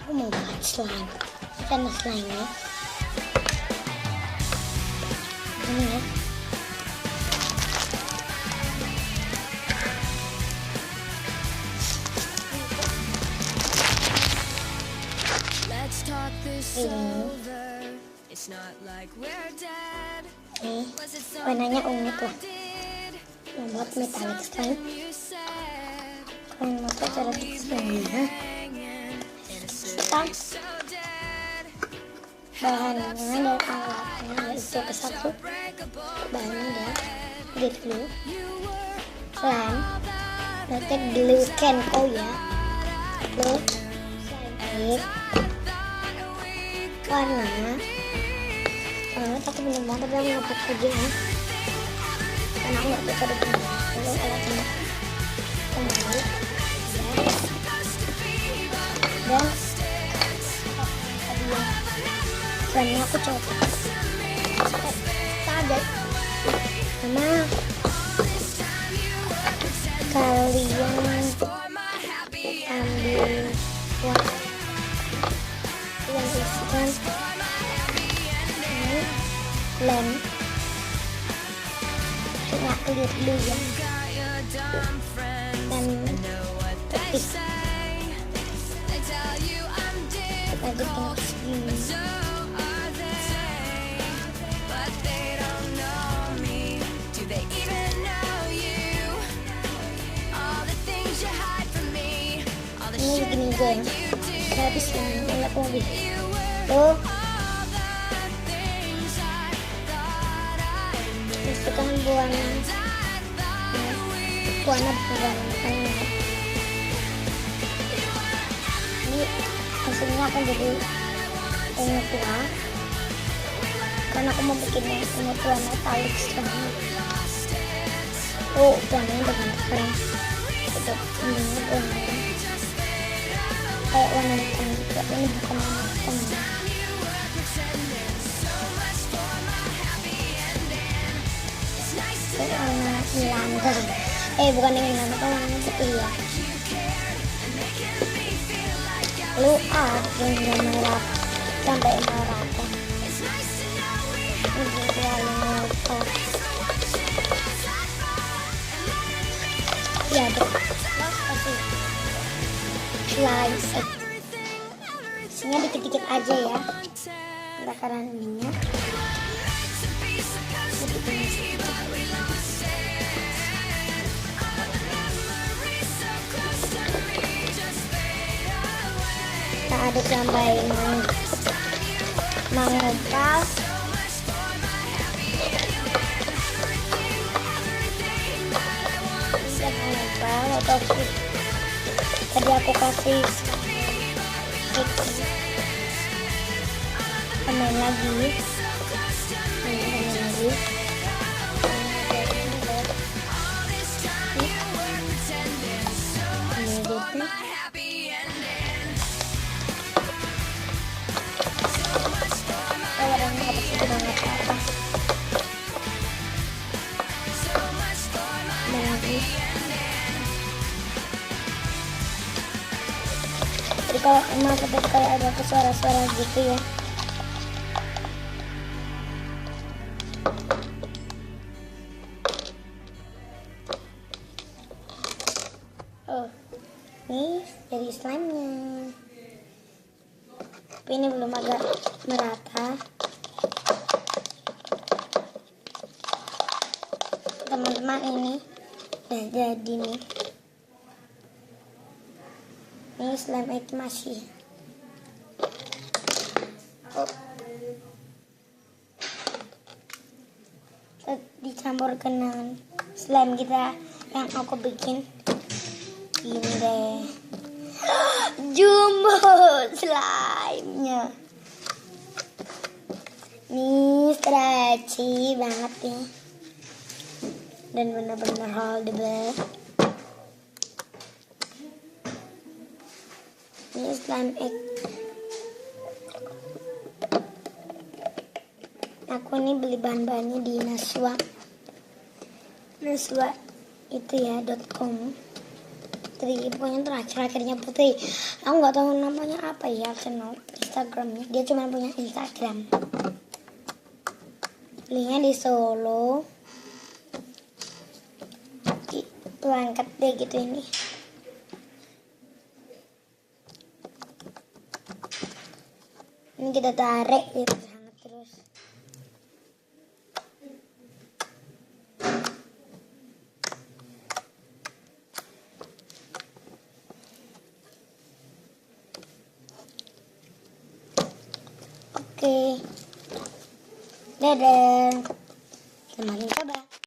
Oh my god, slime. Ikan slime-nya. Ini ya. Ini warnanya ungu tuh, yang buat metallic slime. Kalian mau tahu cara bikinnya? Bahannya dan alatnya itu ke satu. Bahannya ada glue, slime, nanti glue Kenko ya, glue, slime, warna aku belum mau, tapi aku nggak pakai aja ya karena aku nggak bisa bikin dulu alatnya kembali dan warnanya aku coba ada sama kalian ambil warna yang isikan lem cuma clear dulu ya, dan putih kita bikin segini. Ini begini aja ya, udah habis ya, nggak lebih tuh. Masukkan buana bukan ini hasilnya akan jadi ungu tua karena aku mau bikin ungu tua metalik slime. Oh, warnanya udah keren, udah ini warnanya kayak warna hitam juga. Ini bukan warna hitam ya. Warna hilang, bukan yang hilang, itu warnanya putih ya. Lalu yang merah sampai merah kan. Ini terlalu merah. Ya deh, kasih slime egg. Isinya dikit-dikit aja ya, bakaran minyak. Kita aduk sampai mengepal. Bisa mengepal atau tadi aku kasih main lagi. Jadi kalau emang seperti kayak ada suara-suara gitu ya. Oh, ini jadi slime-nya. Tapi ini belum agak merata. Teman-teman, ini udah jadi nih. Ini slime egg masih. Dicampur dengan slime kita yang aku bikin. Ini deh. Jumbo slime-nya. Ini stretchy banget ya. Dan benar-benar holdable. Ini slime egg. Aku ini beli bahan-bahannya di Naswa itu ya .com. Putri, pokoknya terakhirnya Putri. Aku nggak tahu namanya apa ya channel Instagramnya. Dia cuma punya Instagram. Linknya di Solo. Di berangkat deh gitu ini. Ini kita tarik gitu sangat terus. Oke. Dadah. Semakin